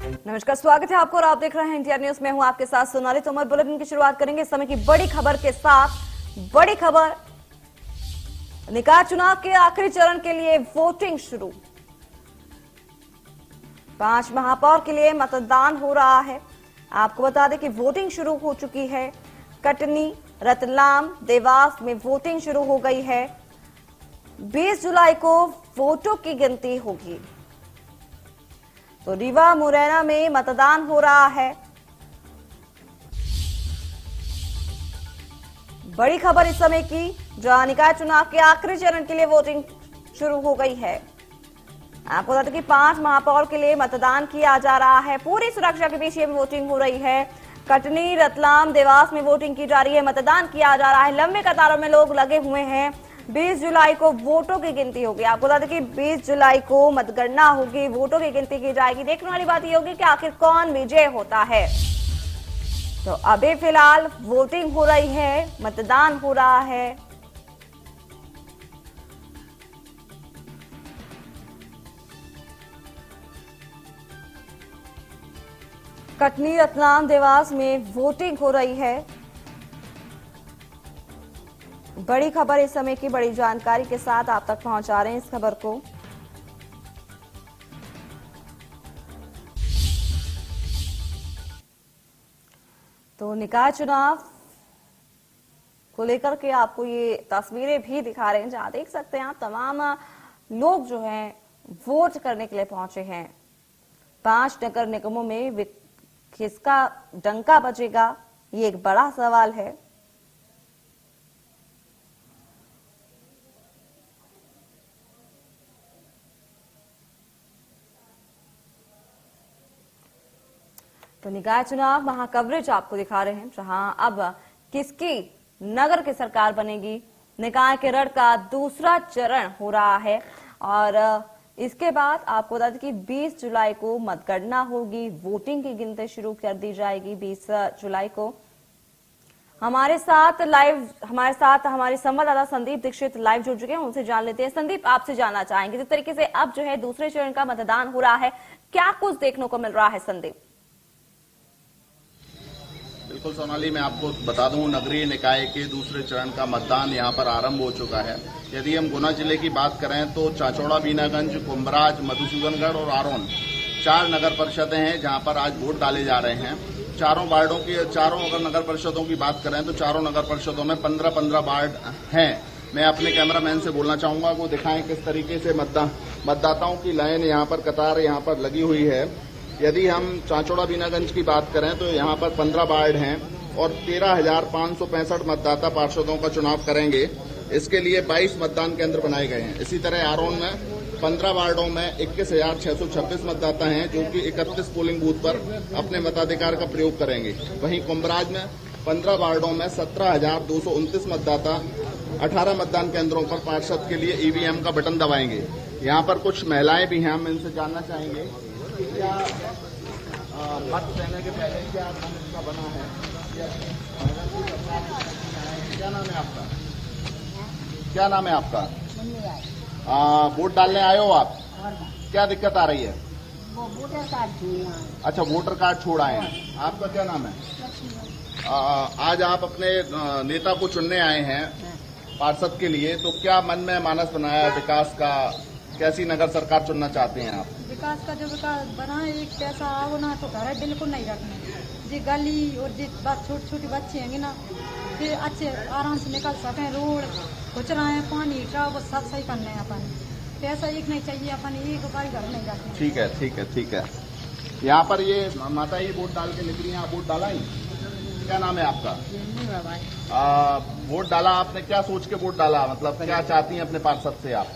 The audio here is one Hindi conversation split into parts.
नमस्कार, स्वागत है आपको और आप देख रहे हैं इंडिया न्यूज में। हूं आपके साथ सोनाली तोमर। बुलेटिन की शुरुआत करेंगे इस समय की बड़ी खबर के साथ। बड़ी खबर, निकाय चुनाव के आखिरी चरण के लिए वोटिंग शुरू। 5 महापौर के लिए मतदान हो रहा है। आपको बता दें कि वोटिंग शुरू हो चुकी है। कटनी, रतलाम, देवास में वोटिंग शुरू हो गई है। 20 जुलाई को वोटों की गिनती होगी। तो रीवा, मुरैना में मतदान हो रहा है। बड़ी खबर इस समय की, जहां निकाय चुनाव के आखिरी चरण के लिए वोटिंग शुरू हो गई है। आपको बता दें कि 5 महापौर के लिए मतदान किया जा रहा है। पूरी सुरक्षा के बीच ये वोटिंग हो रही है। कटनी, रतलाम, देवास में वोटिंग की जा रही है, मतदान किया जा रहा है। लंबे कतारों में लोग लगे हुए हैं। 20 जुलाई को वोटों की गिनती होगी। आपको बता दें कि 20 जुलाई को मतगणना होगी, वोटों की गिनती की जाएगी। देखने वाली बात यह होगी कि आखिर कौन विजय होता है। तो अभी फिलहाल वोटिंग हो रही है, मतदान हो रहा है। कटनी, रतलाम, देवास में वोटिंग हो रही है। बड़ी खबर इस समय की, बड़ी जानकारी के साथ आप तक पहुंचा रहे हैं इस खबर को। तो निकाय चुनाव को लेकर के आपको ये तस्वीरें भी दिखा रहे हैं, जहां देख सकते हैं आप तमाम लोग जो हैं वोट करने के लिए पहुंचे हैं। 5 नगर निगमों में किसका डंका बजेगा, ये एक बड़ा सवाल है। तो निकाय चुनाव वहां कवरेज आपको दिखा रहे हैं, जहां अब किसकी नगर की सरकार बनेगी। निकाय के रण का दूसरा चरण हो रहा है और इसके बाद आपको बता दें कि 20 जुलाई को मतगणना होगी, वोटिंग की गिनती शुरू कर दी जाएगी 20 जुलाई को। हमारे साथ हमारे संवाददाता संदीप दीक्षित लाइव जुड़ चुके हैं, उनसे जान लेते हैं। संदीप, आपसे जानना चाहेंगे जिस तरीके से अब जो है दूसरे चरण का मतदान हो रहा है, क्या कुछ देखने को मिल रहा है संदीप? बिल्कुल सोनाली, मैं आपको बता दूं, नगरीय निकाय के दूसरे चरण का मतदान यहां पर आरंभ हो चुका है। यदि हम गुना जिले की बात करें तो चाचौड़ा, बीनागंज, कुंभराज, मधुसूदनगढ़ और आरोन 4 नगर परिषदें हैं जहां पर आज वोट डाले जा रहे हैं। चारों अगर नगर परिषदों की बात करें तो चारों नगर परिषदों में 15-15 वार्ड हैं। मैं अपने कैमरामैन से बोलना चाहूंगा वो दिखाएं किस तरीके से मतदाताओं की लाइन यहाँ पर, कतार यहाँ पर लगी हुई है। यदि हम चाचौड़ा, बीनागंज की बात करें तो यहाँ पर 15 वार्ड हैं और 13,565 मतदाता पार्षदों का चुनाव करेंगे। इसके लिए 22 मतदान केंद्र बनाए गए हैं। इसी तरह आरोन में 15 वार्डों में 21,626 मतदाता हैं जो कि 31 पोलिंग बूथ पर अपने मताधिकार का प्रयोग करेंगे। वहीं कुंभराज में 15 वार्डों में 17,229 मतदाता 18 मतदान केंद्रों पर पार्षद के लिए ईवीएम का बटन दबाएंगे। यहाँ पर कुछ महिलाएं भी हैं, हम इनसे जानना चाहेंगे क्या मत देने के पहले क्या का बना है। क्या नाम है आपका? क्या नाम है आपका? वोट डालने आए हो आप? क्या दिक्कत आ रही है? वो वोटर कार्ड। अच्छा, वोटर कार्ड छोड़ आए हैं। आपका क्या नाम है? आज आप अपने नेता को चुनने आए हैं पार्षद के लिए, तो क्या मन में मानस बनाया है विकास का? कैसी नगर सरकार चुनना चाहते हैं आप? विकास का जो विकास बना है, एक पैसा आओ ना तो घर बिल्कुल नहीं रखना। जी गली और जी छोटी छोटी बच्चे हैं ना, फिर अच्छे आराम से निकल सकें। रोड कुछ रहे हैं, पानी वो सब सही करने हैं। अपन पैसा एक नहीं चाहिए, अपन एक बार घर नहीं रखना। ठीक है, ठीक है, ठीक है। यहाँ पर ये माता ही वोट डाल के निकली हैं, आप वोट डाला ही? क्या नाम है आपका? वोट डाला आपने, क्या सोच के वोट डाला? मतलब क्या चाहती हैं अपने पार्षद से आप?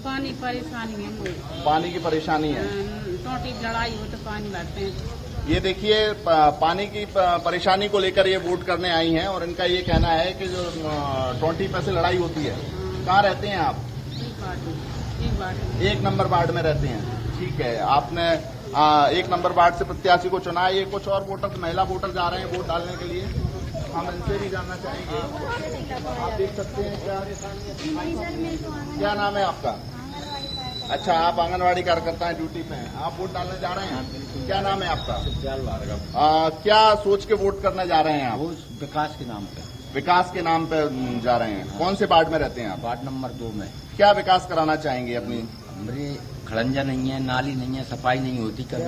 पानी परेशानी है। पानी की परेशानी है। टोटी लड़ाई हो तो पानी भरते हैं। ये देखिए, पानी की परेशानी को लेकर ये वोट करने आई हैं और इनका ये कहना है कि जो टोटी पे से लड़ाई होती है। कहाँ रहते हैं आप? एक नंबर वार्ड में रहते हैं। ठीक है, आपने 1 नंबर वार्ड से प्रत्याशी को चुना। ये कुछ और वोटर, महिला वोटर जा रहे हैं वोट डालने के लिए, हम इनसे भी जानना चाहेंगे। आप देख सकते हैं क्या नाम है आपका? अच्छा, आप आंगनवाड़ी कार्यकर्ता हैं, ड्यूटी पे हैं, आप वोट डालने जा रहे हैं? क्या नाम है आपका? क्या सोच के वोट करने जा रहे हैं आप? विकास के नाम पे। विकास के नाम पे जा रहे हैं। कौन से वार्ड में रहते हैं आप? वार्ड नंबर 2 में। क्या विकास कराना चाहेंगे अपनी? हमारे खड़ंजा नहीं है, नाली नहीं है, सफाई नहीं होती कभी,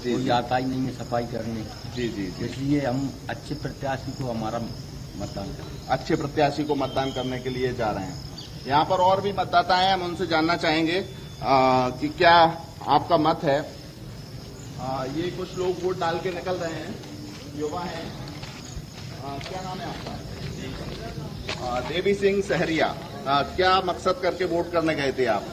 कोई आता ही नहीं है सफाई करने। जी जी जी। इसलिए हम अच्छे प्रत्याशी को हमारा मतदान करें। अच्छे प्रत्याशी को मतदान करने के लिए जा रहे हैं। यहाँ पर और भी मतदाता हैं, हम उनसे जानना चाहेंगे कि क्या आपका मत है। ये कुछ लोग वोट डाल के निकल रहे हैं, युवा हैं। क्या नाम है आपका? देवी सिंह सहरिया। क्या मकसद करके वोट करने गए थे आप?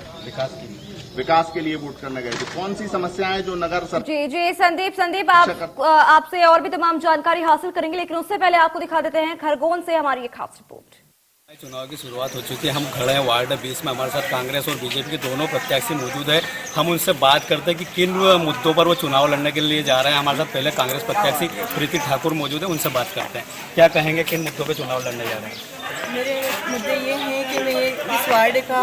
विकास के लिए वोट करने गए थे। कौन सी समस्याएं जो नगर सर? जी जी संदीप आप आपसे और भी तमाम जानकारी हासिल करेंगे, लेकिन उससे पहले आपको दिखा देते हैं खरगोन से हमारी एक खास रिपोर्ट। चुनाव की शुरुआत हो चुकी है। हम खड़े हैं वार्ड 20 में। हमारे साथ कांग्रेस और बीजेपी के दोनों प्रत्याशी मौजूद है। हम उनसे बात करते हैं कि किन मुद्दों पर वो चुनाव लड़ने के लिए जा रहे हैं। हमारे साथ पहले कांग्रेस प्रत्याशी प्रीति ठाकुर मौजूद है, उनसे बात करते हैं। क्या कहेंगे, किन मुद्दों पर चुनाव लड़ने जा रहे हैं? मेरे मुद्दे ये हैं कि मैं इस वार्ड का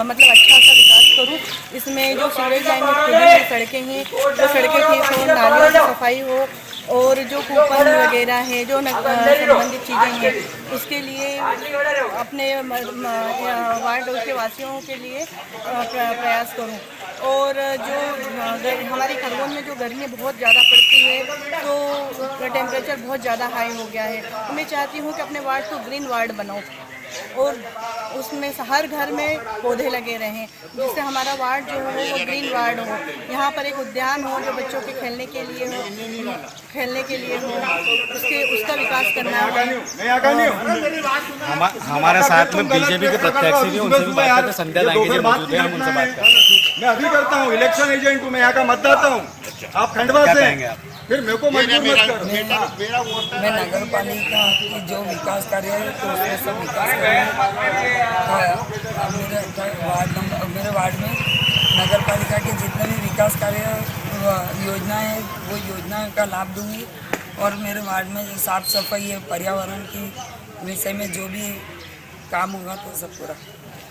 मतलब अच्छा सा विकास करूं। इसमें जो सीवरेज लाइन में सड़कें हैं, जो सड़कें ठीक हो, नालियों की सफाई हो, और जो कूपन वगैरह है, जो संबंधित चीज़ें हैं, उसके लिए अपने वार्ड के वासियों के लिए प्रयास करूं। और जो हमारी खरगोन में जो गर्मी बहुत ज़्यादा पड़ती है, तो टेम्परेचर बहुत ज़्यादा हाई हो गया है। तो मैं चाहती हूँ कि अपने वार्ड को ग्रीन वार्ड बनाऊँ और उसमें हर घर में पौधे लगे रहें, जिससे हमारा वार्ड जो है वो ग्रीन वार्ड हो। यहाँ पर एक उद्यान हो जो बच्चों के खेलने के लिए हो, उसका विकास करना है। हमारे साथ में बीजेपी के प्रत्याशी भी, उनसे भी बात करते हैं। संध्या लाएंगे जी मौजूद है, हम उनसे बात करते हैं। मैं अभी करता हूँ, इलेक्शन एजेंट हूँ, मैं यहाँ का मतदाता हूँ। आप खंडवा से हैं, फिर मेरे को मजबूर मत करो। मैं नगर पालिका की जो विकास कार्य है तो उसमें सब विकास मेरे वार्ड में नगर पालिका के जितने भी विकास कार्य योजनाएं हैं वो योजना का लाभ दूंगी। और मेरे वार्ड में जो साफ सफाई है, पर्यावरण की विषय में जो भी काम होगा तो सब पूरा।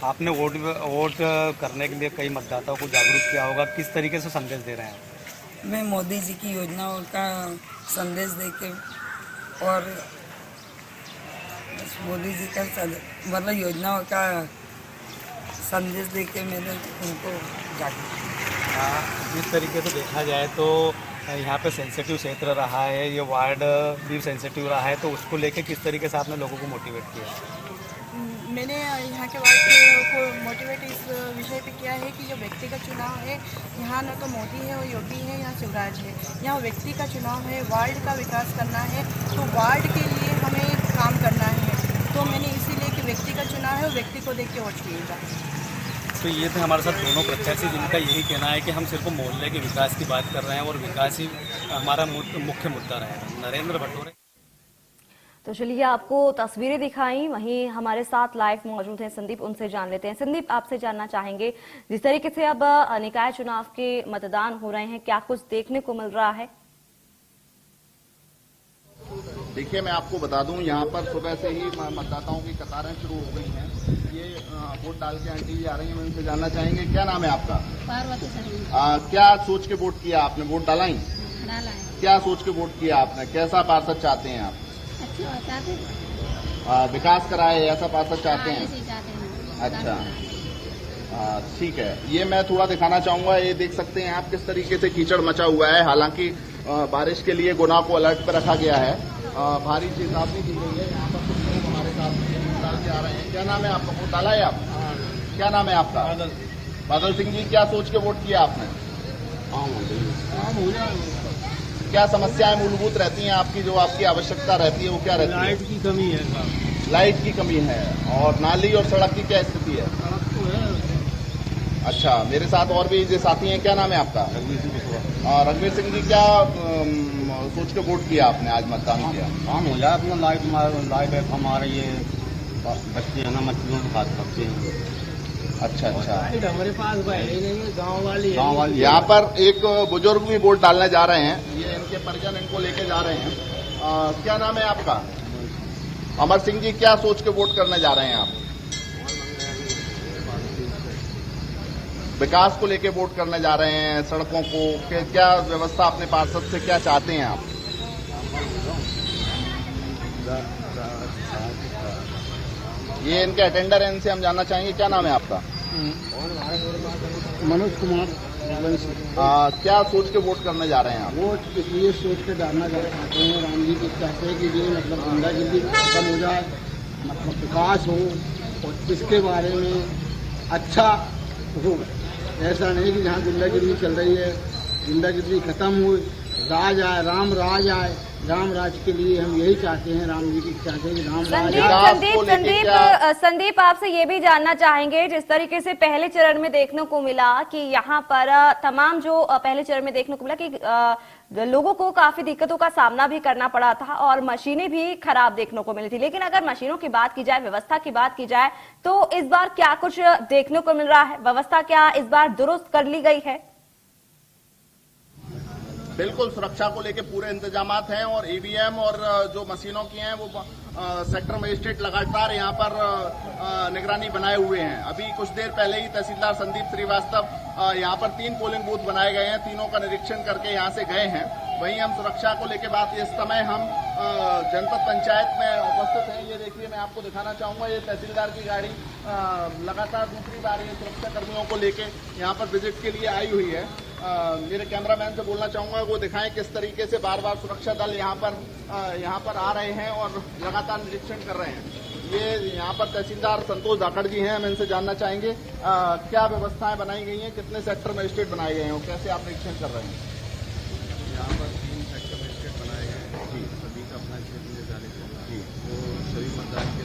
आपने वोट करने के लिए कई मतदाताओं को जागरूक किया होगा, किस तरीके से संदेश दे रहे हैं? मैं मोदी जी की योजनाओं का संदेश देके और मोदी जी का मतलब योजनाओं का संदेश देके मैंने उनको जागरूक। जिस तरीके से देखा जाए तो यहाँ पे सेंसिटिव क्षेत्र रहा है, ये वार्ड भी सेंसिटिव रहा है, तो उसको लेके किस तरीके से आपने लोगों को मोटिवेट किया? मैंने यहाँ के वार्ड को मोटिवेट इस विषय पे किया है कि जो व्यक्तिगत चुनाव है, यहाँ न तो मोदी है और योगी है, यहाँ शिवराज है। यहाँ व्यक्ति का चुनाव है, वार्ड का विकास करना है, तो वार्ड के लिए हमें काम करना है। तो मैंने इसीलिए कि व्यक्ति का चुनाव है और व्यक्ति को देख के वोट कीजिएगा। तो ये थे हमारे साथ दोनों प्रत्याशी, जिनका यही कहना है कि हम सिर्फ मोहल्ले के विकास की बात कर रहे हैं और विकास ही हमारा मुख्य मुद्दा रहेगा। नरेंद्र भटोरे। तो चलिए आपको तस्वीरें दिखाई, वहीं हमारे साथ लाइव मौजूद हैं संदीप, उनसे जान लेते हैं। संदीप, आपसे जानना चाहेंगे, जिस तरीके से अब निकाय चुनाव के मतदान हो रहे हैं, क्या कुछ देखने को मिल रहा है? देखिए, मैं आपको बता दूं, यहाँ पर सुबह से ही मतदाताओं की कतारें शुरू हो गई हैं। ये वोट डाल के आंटी आ रही हैं, मैं उनसे जानना चाहेंगे, क्या नाम है आपका? पार्वती। क्या सोच के वोट किया आपने? वोट डाला है? क्या सोच के वोट किया आपने? कैसा पार्षद चाहते हैं आप? विकास कराए, ऐसा पार्षद चाहते हैं? अच्छा, ठीक है। ये मैं थोड़ा दिखाना चाहूंगा, ये देख सकते हैं आप किस तरीके से कीचड़ मचा हुआ है। हालांकि बारिश के लिए गुना को अलर्ट पर रखा गया है, भारी चेतावनी दी गई है। यहाँ पर कुछ लोग हमारे साथ वोट डाल के आ रहे हैं। क्या नाम है आपका? वोट डाला है आप? क्या नाम है आपका? बादल सिंह जी, क्या सोच के वोट किया आपने? क्या समस्याएं मूलभूत रहती हैं आपकी, जो आपकी आवश्यकता रहती है, वो क्या रहती है? लाइट की कमी है। लाइट की कमी है। और नाली और सड़क की क्या स्थिति है? सड़क तो है। अच्छा, मेरे साथ और भी जो साथी हैं, क्या नाम है आपका? रघुवीर सिंह जी, क्या सोच के वोट किया आपने, आज मतदान किया? काम हो जाए अपना, लाइट है हमारे, ये बच्चे है ना मछलियों को खा सकते हैं। अच्छा, हमारे पास गाँव वाली यहाँ पर एक बुजुर्ग भी वोट डालने जा रहे हैं। ये इनके परिजन इनको लेके जा रहे हैं। क्या नाम है आपका? अमर सिंह जी, क्या सोच के वोट करने जा रहे हैं आप? विकास को लेके वोट करने जा रहे हैं, सड़कों को क्या व्यवस्था अपने पार्षद से क्या चाहते हैं आप? ये इनके अटेंडर हैं, इनसे हम जानना चाहेंगे क्या नाम है आपका? मनोज कुमार। क्या सोच के वोट करने जा रहे हैं आप? वोट इसलिए सोच के डालना चाहते हैं, राम जी की चाहते हैं कि ये मतलब गुंडागिरी खत्म हो जाए, मतलब विकास हो और इसके बारे में अच्छा हो। ऐसा नहीं कि जहाँ गुंडागिरी चल रही है गुंडागिरी खत्म हो, राज आए, राम राज आए। राम राज के लिए हम यही चाहते हैं, राम जी की चाहते हैं कि राम राज। संदीप आपसे ये भी जानना चाहेंगे, जिस तरीके से पहले चरण में देखने को मिला कि यहाँ पर तमाम जो पहले चरण में देखने को मिला कि लोगों को काफी दिक्कतों का सामना भी करना पड़ा था और मशीनें भी खराब देखने को मिली थी, लेकिन अगर मशीनों की बात की जाए, व्यवस्था की बात की जाए, तो इस बार क्या कुछ देखने को मिल रहा है? व्यवस्था क्या इस बार दुरुस्त कर ली गई है? बिल्कुल, सुरक्षा को लेके पूरे इंतजामात हैं और ईवीएम और जो मशीनों की हैं वो सेक्टर मजिस्ट्रेट लगातार यहाँ पर निगरानी बनाए हुए हैं। अभी कुछ देर पहले ही तहसीलदार संदीप श्रीवास्तव यहाँ पर 3 पोलिंग बूथ बनाए गए हैं, तीनों का निरीक्षण करके यहाँ से गए हैं। वहीं हम सुरक्षा को लेकर बात, इस समय हम जनपद पंचायत में उपस्थित हैं। ये देखिए, मैं आपको दिखाना चाहूंगा, ये तहसीलदार की गाड़ी लगातार दूसरी बार ये सुरक्षा कर्मियों को लेके यहाँ पर विजिट के लिए आई हुई है। मेरे कैमरामैन से बोलना चाहूंगा वो दिखाएं किस तरीके से बार बार सुरक्षा दल यहाँ पर आ रहे हैं और लगातार निरीक्षण कर रहे हैं। ये यहाँ पर तहसीलदार संतोष धाकड़ जी हैं, हम इनसे जानना चाहेंगे क्या व्यवस्थाएं बनाई गई हैं, कितने सेक्टर मजिस्ट्रेट बनाए गए हैं और कैसे आप निरीक्षण कर रहे हैं? यहाँ पर 3 सेक्टर मजिस्ट्रेट बनाए गए हैं जी, सभी का अपना क्षेत्र निर्धारित है जी, तो सभी मतदान के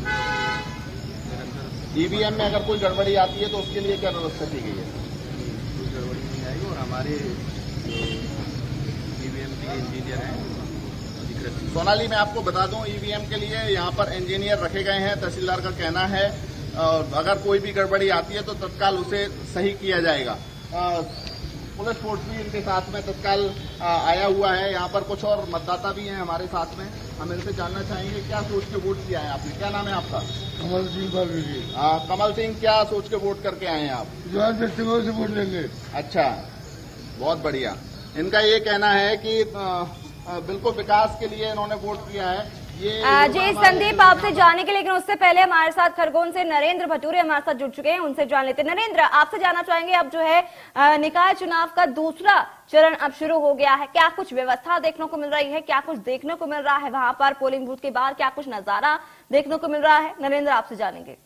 निरंतर ईवीएम में अगर कोई गड़बड़ी आती है तो उसके लिए क्या व्यवस्था की गई है? कोई गड़बड़ी नहीं आएगी और हमारे ईवीएम के इंजीनियर हैं अधिकृत। सोनाली में आपको बता दूं, ईवीएम के लिए यहाँ पर इंजीनियर रखे गए हैं। तहसीलदार का कहना है अगर कोई भी गड़बड़ी आती है तो तत्काल उसे सही किया जाएगा। पुलिस फोर्स भी इनके साथ में तत्काल आया हुआ है। यहाँ पर कुछ और मतदाता भी हैं हमारे साथ में, हम इनसे जानना चाहेंगे क्या सोच के वोट किया है आपने? क्या नाम है आपका? कमल सिंह बाबू। कमल सिंह, क्या सोच के वोट करके आए हैं आप? जवान व्यक्तियों से वोट लेंगे। अच्छा, बहुत बढ़िया। इनका ये कहना है कि बिल्कुल विकास के लिए इन्होंने वोट किया है। ये जी संदीप, आपसे जाने के, लेकिन उससे पहले हमारे साथ खरगोन से नरेंद्र भटूरे हमारे साथ जुड़ चुके हैं, उनसे जान लेते हैं। नरेंद्र, आपसे जानना चाहेंगे, अब जो है निकाय चुनाव का दूसरा चरण अब शुरू हो गया है, क्या कुछ व्यवस्था देखने को मिल रही है, क्या कुछ देखने को मिल रहा है वहां पर पोलिंग बूथ के बाहर, क्या कुछ नजारा देखने को मिल रहा है? नरेंद्र, आपसे जानेंगे।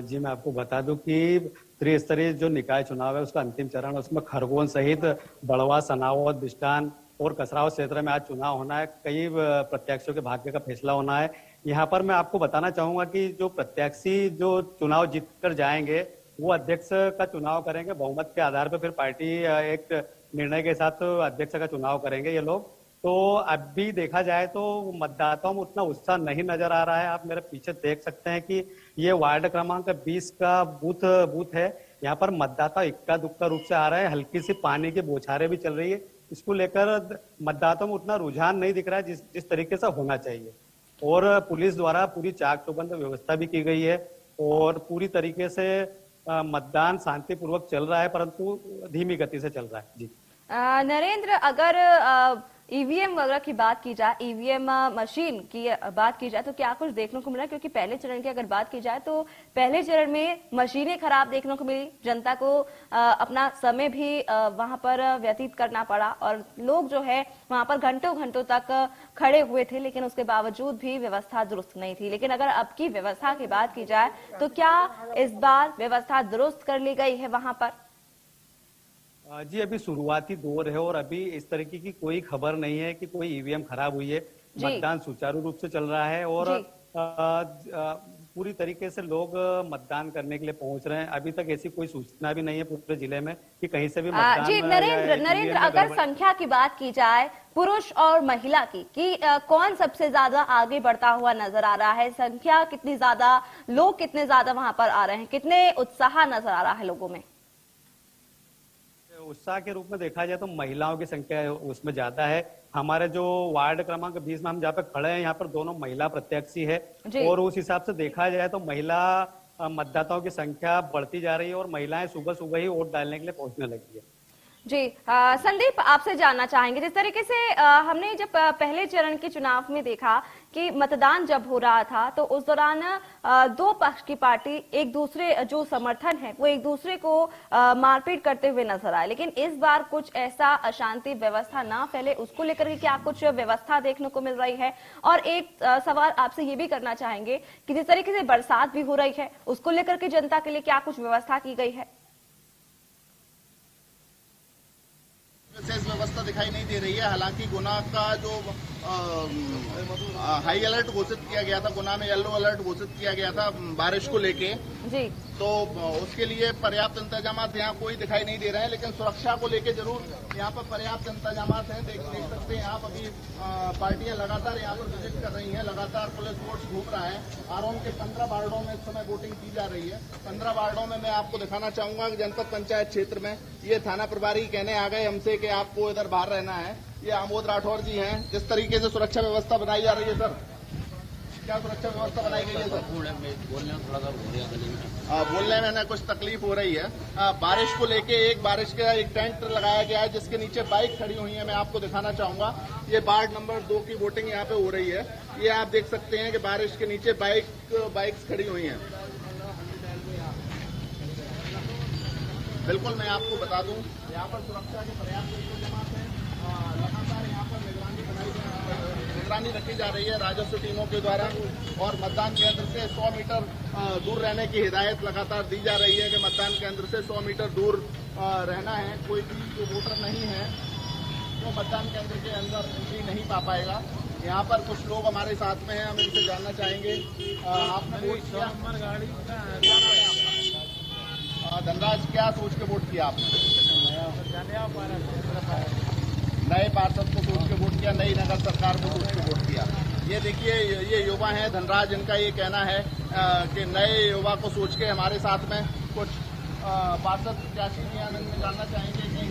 जी, मैं आपको बता दूं कि त्रिस्तरीय जो निकाय चुनाव है उसका अंतिम चरण, उसमें खरगोन सहित बड़वा, सनावद, बिस्टान और कसराव क्षेत्र में आज चुनाव होना है। कई प्रत्याशियों के भाग्य का फैसला होना है। यहाँ पर मैं आपको बताना चाहूंगा कि जो प्रत्याशी जो चुनाव जीत कर जाएंगे वो अध्यक्ष का चुनाव करेंगे, बहुमत के आधार पर फिर पार्टी एक निर्णय के साथ अध्यक्ष का चुनाव करेंगे ये लोग। तो अभी देखा जाए तो मतदाताओं में उतना उत्साह नहीं नजर आ रहा है। आप मेरे पीछे देख सकते हैं कि ये वार्ड क्रमांक 20 का बूथ है। यहाँ पर मतदाता इक्का दुक्का रूप से आ रहे हैं, हल्की सी पानी की बौछारें भी चल रही है। इसको लेकर मतदाताओं में उतना रुझान नहीं दिख रहा है जिस तरीके से होना चाहिए। और पुलिस द्वारा पूरी चाक चौबंद व्यवस्था भी की गई है और पूरी तरीके से मतदान शांतिपूर्वक चल रहा है, परंतु धीमी गति से चल रहा है। जी नरेंद्र, अगर ईवीएम वगैरह की बात की जाए, ईवीएम मशीन की बात की जाए, तो क्या कुछ देखने को मिला? क्योंकि पहले चरण की अगर बात की जाए तो पहले चरण में मशीनें खराब देखने को मिली, जनता को अपना समय भी वहां पर व्यतीत करना पड़ा और लोग जो है वहां पर घंटों घंटों तक खड़े हुए थे, लेकिन उसके बावजूद भी व्यवस्था दुरुस्त नहीं थी। लेकिन अगर अब की व्यवस्था की बात की जाए तो क्या इस बार व्यवस्था दुरुस्त कर ली गई है वहां पर? जी, अभी शुरुआती दौर है और अभी इस तरीके की कोई खबर नहीं है कि कोई ईवीएम खराब हुई है। मतदान सुचारू रूप से चल रहा है और पूरी तरीके से लोग मतदान करने के लिए पहुंच रहे हैं। अभी तक ऐसी कोई सूचना भी नहीं है पूरे जिले में कि कहीं से भी मतदान। जी नरेंद्र, अगर संख्या की बात की जाए पुरुष और महिला की कि कौन सबसे ज्यादा आगे बढ़ता हुआ नजर आ रहा है? संख्या कितनी ज्यादा, लोग कितने ज्यादा वहां पर आ रहे हैं, कितने उत्साह नजर आ रहा है लोगों में? उत्साह के रूप में देखा जाए तो महिलाओं की संख्या उसमें ज्यादा है। हमारे जो वार्ड क्रमांक 20 में हम जहाँ पे खड़े हैं, यहाँ पर दोनों महिला प्रत्याशी है और उस हिसाब से देखा जाए तो महिला मतदाताओं की संख्या बढ़ती जा रही है और महिलाएं सुबह सुबह ही वोट डालने के लिए पहुंचने लगी है। जी संदीप, आपसे जानना चाहेंगे, जिस तरीके से हमने जब पहले चरण के चुनाव में देखा कि मतदान जब हो रहा था तो उस दौरान दो पक्ष की पार्टी एक दूसरे जो समर्थन है वो एक दूसरे को मारपीट करते हुए नजर आए, लेकिन इस बार कुछ ऐसा अशांति व्यवस्था ना फैले उसको लेकर के क्या कुछ व्यवस्था देखने को मिल रही है? और एक सवाल आपसे ये भी करना चाहेंगे कि जिस तरीके से बरसात भी हो रही है उसको लेकर के जनता के लिए क्या कुछ व्यवस्था की गई है? विशेष व्यवस्था दिखाई नहीं दे रही है। हालांकि गुना का जो हाई अलर्ट घोषित किया गया था, गुना में येलो अलर्ट घोषित किया गया था बारिश को लेके जी, तो उसके लिए पर्याप्त इंतजाम यहाँ कोई दिखाई नहीं दे रहे हैं, लेकिन सुरक्षा को लेके जरूर यहाँ पर पर्याप्त इंतजाम हैं। देख सकते हैं यहाँ अभी पार्टियां लगातार यहाँ पर विजिट कर रही हैं, लगातार पुलिस फोर्स घूम रहा है। आरोन के 15 वार्डों में इस समय वोटिंग की जा रही है। 15 वार्डों में मैं आपको दिखाना चाहूंगा कि जनपद पंचायत क्षेत्र में ये थाना प्रभारी कहने आ गए हमसे कि आपको इधर बाहर रहना है। ये आमोद राठौर जी हैं। जिस तरीके से सुरक्षा व्यवस्था बनाई जा रही है सर, क्या सुरक्षा व्यवस्था बनाई गई है सर? बोलने में ना कुछ तकलीफ हो रही है। बारिश को लेके बारिश का एक टेंट लगाया गया है जिसके नीचे बाइक खड़ी हुई है। मैं आपको दिखाना चाहूंगा, ये वार्ड नंबर 2 की वोटिंग यहाँ पे हो रही है। ये आप देख सकते हैं कि बारिश के नीचे बाइक्स खड़ी हुई हैं। बिल्कुल मैं आपको बता दूं, यहाँ पर सुरक्षा के पर्याप्त इंतजाम हैं। लगातार यहाँ पर निगरानी रखी जा रही है राजस्व टीमों के द्वारा, और मतदान केंद्र से 100 मीटर दूर रहने की हिदायत लगातार दी जा रही है कि मतदान केंद्र से 100 मीटर दूर रहना है। कोई भी जो वोटर नहीं है तो मतदान केंद्र के अंदर एंट्री नहीं पा पाएगा। यहाँ पर कुछ लोग हमारे साथ में हैं, हम इनसे जानना चाहेंगे। आपने वोट किया? धनराज, क्या सोच के वोट किया आपने? नए पार्षद को सोच के वोट किया, नई नगर सरकार को सोच के वोट किया। ये देखिए, ये युवा हैं धनराज, इनका ये कहना है कि नए युवा को सोच के हमारे साथ में कुछ पार्षद प्रत्याशी भी हैं। इनमें जानना चाहेंगे कि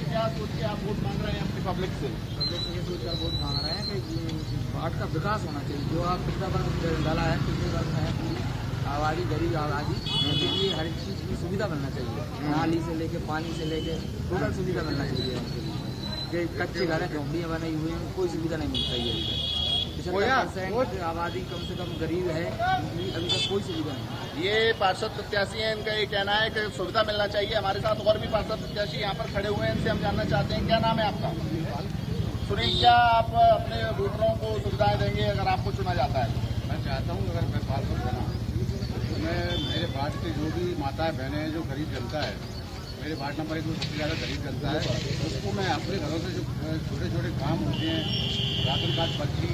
क्या सोच के आप वोट मांग रहे हैं अपनी पब्लिक से? ये सोच कर वोट मांग रहे हैं कि वार्ड का विकास होना चाहिए। जो आप पिछला वर्ग डाला है, पिछले वर्ग में है आबादी, गरीब आबादी, उनके लिए हर चीज़ की सुविधा मिलना चाहिए। नाली से लेके पानी से लेके टोटल सुविधा मिलना चाहिए उनके लिए। कि कच्चे घर हैं, झोंपड़ियाँ बनाई हुई हैं, कोई सुविधा नहीं मिल रही है। 75% आबादी कम से कम गरीब है, अभी तक कोई सुविधा नहीं। ये पार्षद प्रत्याशी हैं, इनका ये कहना है कि सुविधा मिलना चाहिए। हमारे साथ और भी पार्षद प्रत्याशी यहाँ पर खड़े हुए हैं, इनसे हम जानना चाहते हैं। क्या नाम है आपका? सुनील, क्या आप अपने वोटरों को सुविधाएं देंगे अगर आपको चुना जाता है? मैं चाहता हूँ अगर मैं पार्षद बना तो मैं मेरे वार्ड के जो भी माताएं बहनें हैं, जो गरीब जनता है, मेरे वार्ड नंबर 1 में सबसे ज़्यादा गरीब जनता है, उसको मैं अपने घरों से जो छोटे छोटे काम होते हैं, राशन कार्ड पर्ची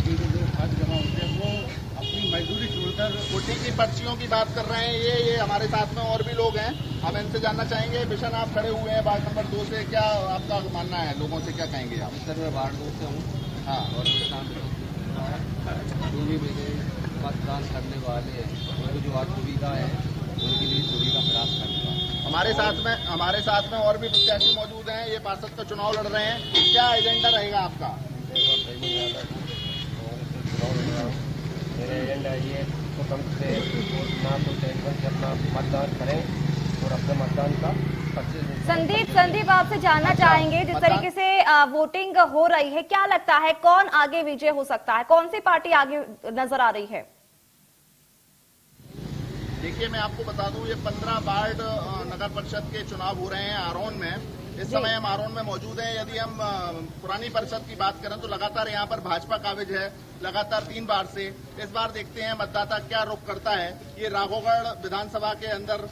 जो खर्च जमा होते हैं, वो अपनी मजदूरी छोड़कर वोटिंग की पर्चियों की बात कर रहे हैं। ये हमारे साथ में और भी लोग हैं, हम इनसे जानना चाहेंगे। बिशन, आप खड़े हुए हैं वार्ड नंबर 2 से, क्या आपका मानना है? लोगों से क्या कहेंगे आप? सर मैं वार्ड 2 से हूँ। हाँ, और जो भी मेरे मतदान करने वाले हैं उनको जो असुविधा है उनके लिए सुविधा प्राप्त करना। हमारे साथ में और भी प्रत्याशी मौजूद हैं। ये पार्षद का चुनाव लड़ रहे हैं। क्या एजेंडा रहेगा आपका? मेरा एजेंडा ये तो कम से ना तो टेंशन से अपना मतदान करें और अपने मतदान का। संदीप, आपसे जानना चाहेंगे, जिस तरीके से वोटिंग हो रही है, क्या लगता है कौन आगे विजय हो सकता है? कौन सी पार्टी आगे नजर आ रही है? देखिए, मैं आपको बता दूं, ये 15 वार्ड नगर परिषद के चुनाव हो रहे हैं आरोन में। इस समय हम आरोन में मौजूद हैं। यदि हम पुरानी परिषद की बात करें तो लगातार यहाँ पर भाजपा काबिज है, लगातार 3 बार से। इस बार देखते हैं मतदाता क्या रुख करता है। ये राघोगढ़ विधानसभा के अंदर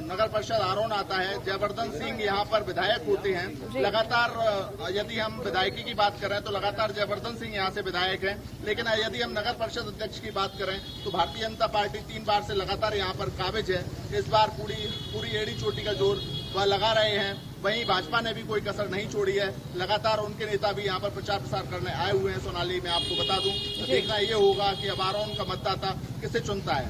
नगर परिषद आरोन आता है। जयवर्धन सिंह यहाँ पर विधायक होते हैं। लगातार यदि हम विधायकी की बात करें तो लगातार जयवर्धन सिंह यहाँ से विधायक हैं। लेकिन यदि हम नगर परिषद अध्यक्ष की बात करें तो भारतीय जनता पार्टी 3 बार से लगातार यहाँ पर काबिज है। इस बार पूरी एड़ी चोटी का जोर वह लगा रहे हैं। वहीं भाजपा ने भी कोई कसर नहीं छोड़ी है। लगातार उनके नेता भी यहाँ पर प्रचार प्रसार करने आए हुए हैं सोनाली में। आपको बता दूं, तो देखना ये होगा कि अब आरोन का मतदाता किसे चुनता है।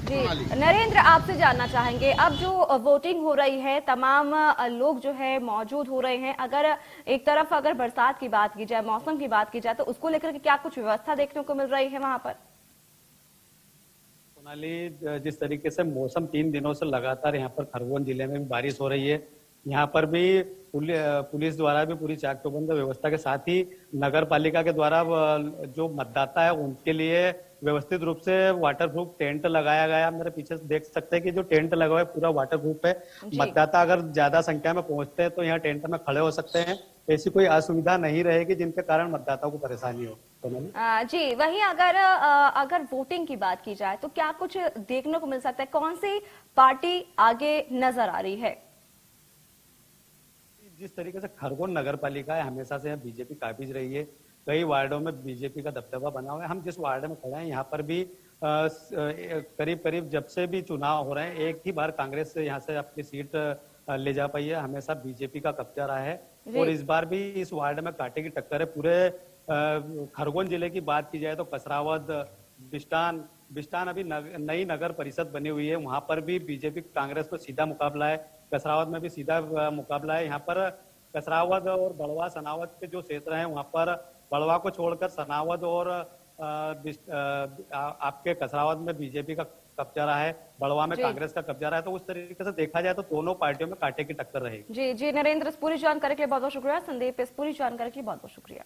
जी नरेंद्र, आपसे जानना चाहेंगे, अब जो वोटिंग हो रही है, तमाम लोग जो है मौजूद हो रहे हैं। अगर एक तरफ अगर बरसात की बात की जाए, मौसम की बात की जाए, तो उसको लेकर के क्या कुछ व्यवस्था देखने को मिल रही है वहां पर? सोनाली, जिस तरीके से मौसम 3 दिनों से लगातार यहाँ पर खरगोन जिले में भी बारिश हो रही है, यहाँ पर भी पुलिस द्वारा भी पूरी चाक चौबंद व्यवस्था के साथ ही नगर पालिका के द्वारा जो मतदाता है उनके लिए व्यवस्थित रूप से वाटरप्रूफ टेंट लगाया गया। मेरे पीछे देख सकते हैं कि जो टेंट लगा हुआ है पूरा वाटरप्रूफ है। मतदाता अगर ज्यादा संख्या में पहुंचते हैं तो यहाँ टेंट में खड़े हो सकते हैं, ऐसी कोई असुविधा नहीं रहेगी जिनके कारण मतदाताओं को परेशानी हो। जी, वहीं अगर वोटिंग की बात की जाए तो क्या कुछ देखने को मिल सकता है? कौन सी पार्टी आगे नजर आ रही है? जिस तरीके से खरगोन नगर पालिका है हमेशा से बीजेपी काबिज रही है, कई वार्डों में बीजेपी का दबदबा बना हुआ है। हम जिस वार्ड में खड़े हैं यहाँ पर भी करीब करीब जब से भी चुनाव हो रहे हैं एक ही बार कांग्रेस से यहाँ से अपनी सीट ले जा पाई है, हमेशा बीजेपी का कब्जा रहा है। और इस बार भी इस वार्ड में कांटे की टक्कर है। पूरे खरगोन जिले की बात की जाए तो कसरावद, बिस्टान अभी नई नगर परिषद बनी हुई है, वहां पर भी बीजेपी कांग्रेस को सीधा मुकाबला है। कसरावद में भी सीधा मुकाबला है। यहाँ पर कसरावद और बड़वा सनावद के जो क्षेत्र हैं वहां पर बड़वा को छोड़कर सनावद और आपके कसरावद में बीजेपी का कब्जा रहा है, बड़वा में कांग्रेस का कब्जा रहा है। तो उस तरीके से देखा जाए तो दोनों पार्टियों में कांटे की टक्कर रहेगी। जी नरेंद्र, इस पूरी जानकारी के लिए बहुत बहुत शुक्रिया। संदीप, इस पूरी जानकारी के लिए बहुत बहुत शुक्रिया।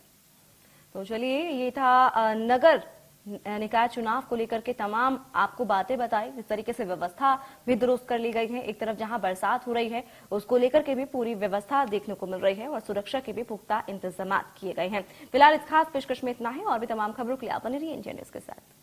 तो चलिए, ये था नगर निकाय चुनाव को लेकर के तमाम आपको बातें बताई। जिस तरीके से व्यवस्था भी दुरुस्त कर ली गई है, एक तरफ जहां बरसात हो रही है उसको लेकर के भी पूरी व्यवस्था देखने को मिल रही है और सुरक्षा के भी पुख्ता इंतजाम किए गए हैं। फिलहाल इस खास पेशकश में इतना ही, और भी तमाम खबरों के लिए आप बने रहिए इंडिया न्यूज के साथ।